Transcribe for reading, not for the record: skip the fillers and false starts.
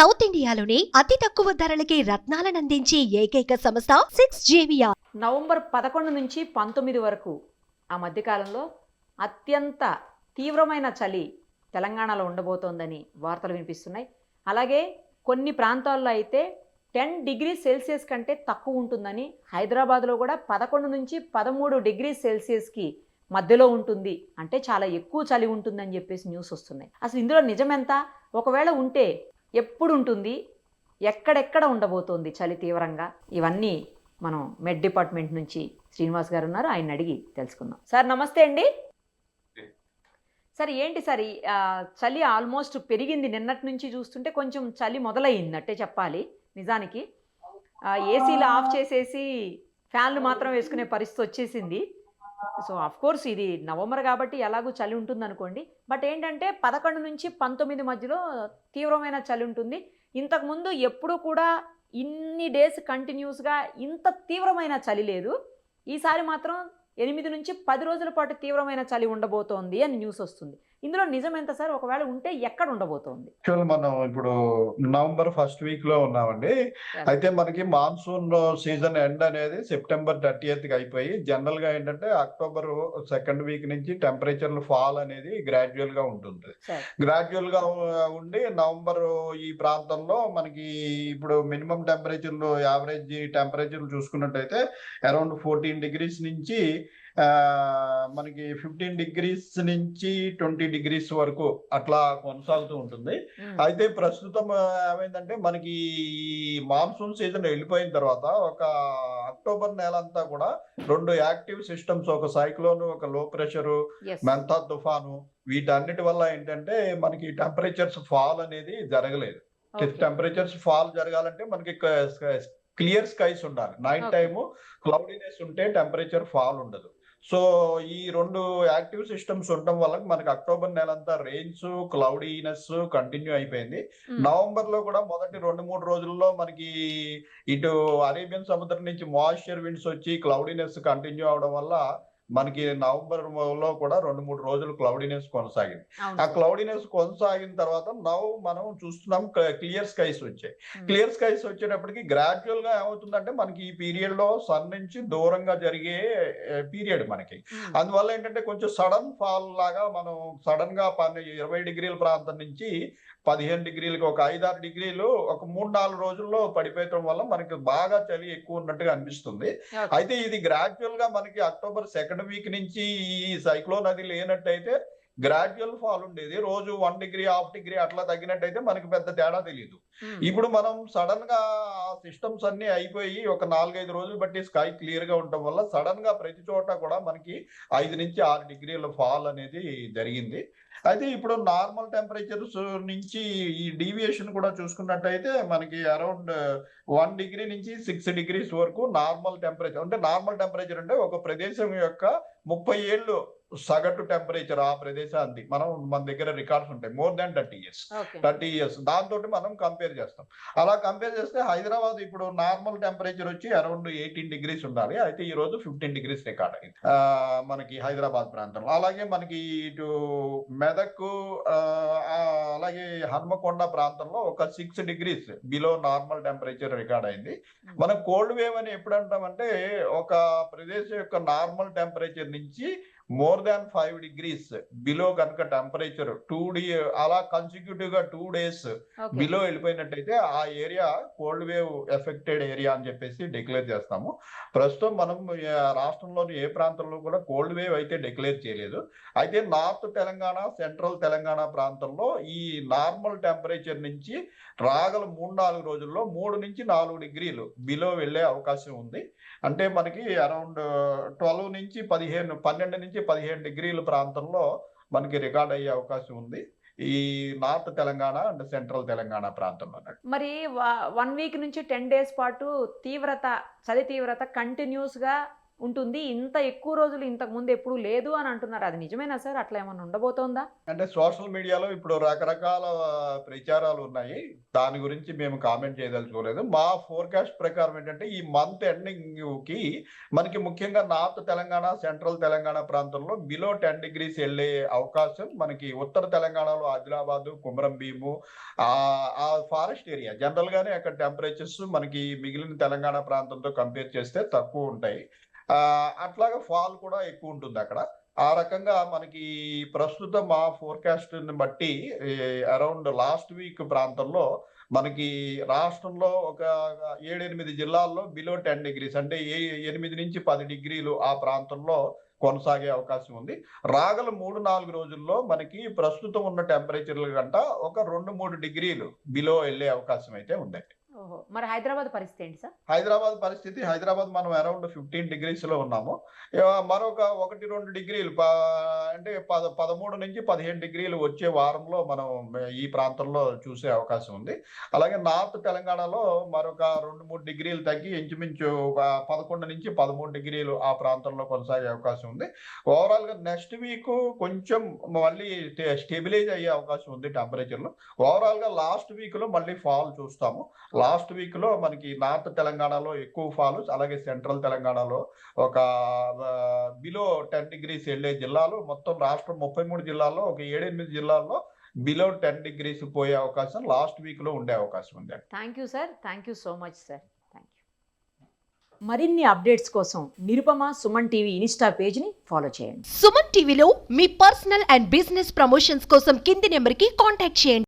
South ఇండియాలోని అతి తక్కువ ధరలకి రత్నాలనందించే ఏకైక సంస్థ 6JVR. నవంబర్ 11 నుంచి 19 వరకు ఆ మధ్యకాలంలో అత్యంత తీవ్రమైన చలి తెలంగాణలో ఉండబోతోందని వార్తలు వినిపిస్తున్నాయి. అలాగే కొన్ని ప్రాంతాల్లో అయితే 10 డిగ్రీ సెల్సియస్ కంటే తక్కువ ఉంటుందని, హైదరాబాద్లో కూడా 11 నుంచి 13 డిగ్రీ సెల్సియస్కి మధ్యలో ఉంటుంది, అంటే చాలా ఎక్కువ చలి ఉంటుందని చెప్పేసి న్యూస్ వస్తున్నాయి. అసలు ఇందులో నిజమెంత? ఒకవేళ ఉంటే ఎప్పుడు ఉంటుంది, ఎక్కడెక్కడ ఉండబోతోంది చలి తీవ్రంగా? ఇవన్నీ మనం మెడ్ డిపార్ట్మెంట్ నుంచి శ్రీనివాస్ గారు ఉన్నారు, ఆయన అడిగి తెలుసుకుందాం. సార్ నమస్తే అండి. సార్ ఏంటి సార్ ఈ చలి ఆల్మోస్ట్ పెరిగింది, నిన్నటి నుంచి చూస్తుంటే కొంచెం చలి మొదలయ్యిందట్టే చెప్పాలి. నిజానికి ఏసీలు ఆఫ్ చేసేసి ఫ్యాన్లు మాత్రం వేసుకునే పరిస్థితి వచ్చేసింది. సో ఆఫ్ కోర్స్ ఇది నవంబర్ కాబట్టి ఎలాగూ చలి ఉంటుంది అనుకోండి. బట్ ఏంటంటే 11 నుంచి 19 మధ్యలో తీవ్రమైన చలి ఉంటుంది. ఇంతకుముందు ఎప్పుడూ కూడా ఇన్ని డేస్ కంటిన్యూస్గా ఇంత తీవ్రమైన చలి లేదు. ఈసారి మాత్రం 8 నుంచి 10 రోజుల పాటు తీవ్రమైన చలి ఉండబోతోంది అని న్యూస్ వస్తుంది. ఇందులో నిజం ఎంత సార్? ఒకవేళ ఉంటే ఎక్కడ ఉండబోతోంది? యాక్చువల్ మనం ఇప్పుడు నవంబర్ ఫస్ట్ వీక్ లో ఉన్నామండి. అయితే మనకి మాన్సూన్ సీజన్ ఎండ్ అనేది సెప్టెంబర్ 30th అయిపోయి జనరల్ గా ఏంటంటే అక్టోబర్ సెకండ్ వీక్ నుంచి టెంపరేచర్లు ఫాల్ అనేది గ్రాడ్యువల్ గా ఉంటుంది. గ్రాడ్యువల్ గా ఉండి నవంబర్ ఈ ప్రాంతంలో మనకి ఇప్పుడు మినిమం టెంపరేచర్లు యావరేజ్ టెంపరేచర్లు చూసుకున్నట్టయితే అరౌండ్ 14 డిగ్రీస్ నుంచి మనకి 15 డిగ్రీస్ నుంచి 20 డిగ్రీస్ వరకు అట్లా కొనసాగుతూ ఉంటుంది. అయితే ప్రస్తుతం ఏమైందంటే మనకి మాన్సూన్ సీజన్ వెళ్ళిపోయిన తర్వాత ఒక అక్టోబర్ నెల అంతా కూడా 2 యాక్టివ్ సిస్టమ్స్, ఒక సైక్లోన్, ఒక లో ప్రెషరు, మెంతా తుఫాను, వీటన్నిటి వల్ల ఏంటంటే మనకి టెంపరేచర్స్ ఫాల్ అనేది జరగలేదు. టెంపరేచర్స్ ఫాల్ జరగాలంటే మనకి క్లియర్ స్కైస్ ఉండాలి. నైట్ టైము క్లౌడీనెస్ ఉంటే టెంపరేచర్ ఫాల్ ఉండదు. సో ఈ 2 యాక్టివ్ సిస్టమ్స్ ఉండటం వల్ల మనకి అక్టోబర్ నెలంతా రెయిన్స్, క్లౌడీనెస్ కంటిన్యూ అయిపోయింది. నవంబర్ లో కూడా మొదటి 2-3 రోజుల్లో మనకి ఇటు అరేబియన్ సముద్రం నుంచి మాయిశ్చర్ విండ్స్ వచ్చి క్లౌడీనెస్ కంటిన్యూ అవడం వల్ల మనకి నవంబర్ లో కూడా 2-3 రోజులు క్లౌడీనెస్ కొనసాగింది. ఆ క్లౌడీనెస్ కొనసాగిన తర్వాత మనం చూస్తున్నాం క్లియర్ స్కైస్ వచ్చాయి. క్లియర్ స్కైస్ వచ్చేటప్పటికి గ్రాడ్యువల్ గా ఏమవుతుందంటే మనకి ఈ పీరియడ్ లో సన్ నుంచి దూరంగా జరిగే పీరియడ్ మనకి. అందువల్ల ఏంటంటే కొంచెం సడన్ ఫాల్ లాగా మనం సడన్ గా 20 డిగ్రీల ప్రాంతం నుంచి 15 డిగ్రీలకు ఒక 5-6 డిగ్రీలు ఒక 3-4 రోజుల్లో పడిపోయటం వల్ల మనకి బాగా చలి ఎక్కువ ఉన్నట్టుగా అనిపిస్తుంది. అయితే ఇది గ్రాడ్యువల్ గా మనకి అక్టోబర్ సెకండ్ వీక్ నుంచి ఈ సైక్లోన్ అది లేనట్టయితే గ్రాడ్యువల్ ఫాల్ ఉండేది. రోజు 1 డిగ్రీ, హాఫ్ డిగ్రీ అట్లా తగ్గినట్టయితే మనకి పెద్ద తేడా తెలియదు. ఇప్పుడు మనం సడన్ గా సిస్టమ్స్ అన్ని అయిపోయి ఒక 4-5 రోజులు బట్టి స్కై క్లియర్ గా ఉండటం వల్ల సడన్ గా ప్రతి చోట కూడా మనకి 5 నుంచి 6 డిగ్రీల ఫాల్ అనేది జరిగింది. అయితే ఇప్పుడు నార్మల్ టెంపరేచర్స్ నుంచి ఈ డీవియేషన్ కూడా చూసుకున్నట్టయితే మనకి అరౌండ్ 1 డిగ్రీ నుంచి 6 డిగ్రీస్ వరకు నార్మల్ టెంపరేచర్. అంటే నార్మల్ టెంపరేచర్ అంటే ఒక ప్రదేశం యొక్క 30 ఏళ్ళు సగటు టెంపరేచర్ ఆ ప్రదేశాన్ని మన దగ్గర రికార్డ్స్ ఉంటాయి. మోర్ దాన్ 30 ఇయర్స్ దాంతో మనం కంపేర్ చేస్తాం. అలా కంపేర్ చేస్తే హైదరాబాద్ ఇప్పుడు నార్మల్ టెంపరేచర్ వచ్చి అరౌండ్ 18 డిగ్రీస్ ఉండాలి. అయితే ఈ రోజు 15 డిగ్రీస్ రికార్డ్ అయింది మనకి హైదరాబాద్ ప్రాంతంలో. అలాగే మనకి ఇటు మెదక్ అలాగే హన్మకొండ ప్రాంతంలో ఒక 6 degrees below normal temperature record అయింది. మనం కోల్డ్ వేవ్ అని ఎప్పుడు అంటామంటే ఒక ప్రదేశం యొక్క నార్మల్ టెంపరేచర్ నుంచి మోర్ దాన్ 5 డిగ్రీస్ బిలో కనుక టెంపరేచర్ అలా కన్సిక్యూటివ్ గా 2 డేస్ బిలో వెళ్ళిపోయినట్టయితే ఆ area cold wave affected area అని చెప్పేసి డిక్లేర్ చేస్తాము. ప్రస్తుతం మనం రాష్ట్రంలోని ఏ ప్రాంతంలో కూడా కోల్డ్ వేవ్ అయితే డిక్లేర్ చేయలేదు. అయితే నార్త్ తెలంగాణ, సెంట్రల్ తెలంగాణ ప్రాంతంలో ఈ నార్మల్ టెంపరేచర్ నుంచి రాగల 3-4 రోజుల్లో 3 నుంచి 4 డిగ్రీలు బిలో వెళ్లే అవకాశం ఉంది. అంటే మనకి అరౌండ్ 12 నుంచి 15 డిగ్రీల ప్రాంతంలో మనకి రికార్డ్ అయ్యే అవకాశం ఉంది ఈ north Telangana and central Telangana ప్రాంతంలో. మరి 1 వీక్ నుంచి 10 డేస్ పాటు చలి తీవ్రత కంటిన్యూస్ గా ఉంటుంది, ఇంత ఎక్కువ రోజులు ఇంతకు ముందు ఎప్పుడు లేదు అని అంటున్నారు. అది నిజమేనా సార్? అట్లా ఏమన్నా ఉండబోతోందా? అంటే సోషల్ మీడియాలో ఇప్పుడు రకరకాల ప్రచారాలు ఉన్నాయి. దాని గురించి మేము కామెంట్ చేయదలుచుకోలేదు. మా ఫోర్‌కాస్ట్ ప్రకారం ఏంటంటే ఈ మంత్ ఎండింగ్‌కి మనకి ముఖ్యంగా నార్త్ తెలంగాణ, సెంట్రల్ తెలంగాణ ప్రాంతంలో బిలో 10 డిగ్రీస్ ఎళ్ళే అవకాశం మనకి ఉత్తర తెలంగాణలో ఆదిలాబాదు, కుమ్రం భీము ఆ ఫారెస్ట్ ఏరియా జనరల్‌గానే అక్కడ టెంపరేచర్స్ మనకి మిగిలిన తెలంగాణ ప్రాంతంతో కంపేర్ చేస్తే తక్కువుంటాయి. అట్లాగా ఫాల్ కూడా ఎక్కువుంటుందక్కడ. ఆ రకంగా మనకి ప్రస్తుతం మా ఫోర్‌కాస్ట్‌ని బట్టి అరౌండ్ లాస్ట్ వీక్ ప్రాంతంలో మనకి రాష్ట్రంలో ఒక 7, 8 జిల్లాల్లో బిలో 10 డిగ్రీస్ అంటే 8-10 డిగ్రీలు ఆ ప్రాంతంలో కొనసాగే అవకాశం ఉంది. రాగల 3, 4 రోజుల్లో మనకి ప్రస్తుతం ఉన్న టెంపరేచర్‌ల కంట ఒక 2, 3 డిగ్రీలు బిలో ఎళ్ళే అవకాశం అయితే ఉందండి. ఓహో! మరి హైదరాబాద్ పరిస్థితి ఏంటి సార్? హైదరాబాద్ మనం అరౌండ్ 15 డిగ్రీస్‌లో ఉన్నాము. మరొక 1, 2 డిగ్రీలు అంటే 13-15 డిగ్రీలు వచ్చే వారంలో మనం ఈ ప్రాంతంలో చూసే అవకాశం ఉంది. అలాగే నార్త్ తెలంగాణలో మరొక 2, 3 డిగ్రీలు తగ్గి ఇంచుమించు 11-13 డిగ్రీలు ఆ ప్రాంతంలో కొనసాగే అవకాశం ఉంది. ఓవరాల్‌గా నెక్స్ట్ వీకు కొంచెం మళ్ళీ స్టెబిలైజ్ అయ్యే అవకాశం ఉంది టెంపరేచర్‌లో. ఓవరాల్‌గా లాస్ట్ వీక్‌లో మళ్ళీ ఫాల్ చూస్తాము. లాస్ట్ వీక్‌లో మనకి నార్త్ తెలంగాణలో ఎక్కువ ఫాల్, అలాగే సెంట్రల్ తెలంగాణలో ఒక బిలో 10 డిగ్రీస్ ఎళ్ళే జిల్లాలు మొత్తం రాష్ట్రం 33 జిల్లాల్లో ఒక 7, 8 జిల్లాల్లో బిలో 10 డిగ్రీస్ పోయే అవకాశం లాస్ట్ వీక్‌లో ఉండే అవకాశం ఉందండి. Thank you sir. Thank you so much sir. Thank you. మరిన్ని అప్డేట్స్ కోసం నిరుపమ సుమన్ టీవీ ఇన్‌స్టా పేజ్‌ని ఫాలో చేయండి. సుమన్ టీవీలో మీ పర్సనల్ అండ్ బిజినెస్ ప్రమోషన్స్ కోసం కింది నెంబర్కి కాంటాక్ట్ చేయండి.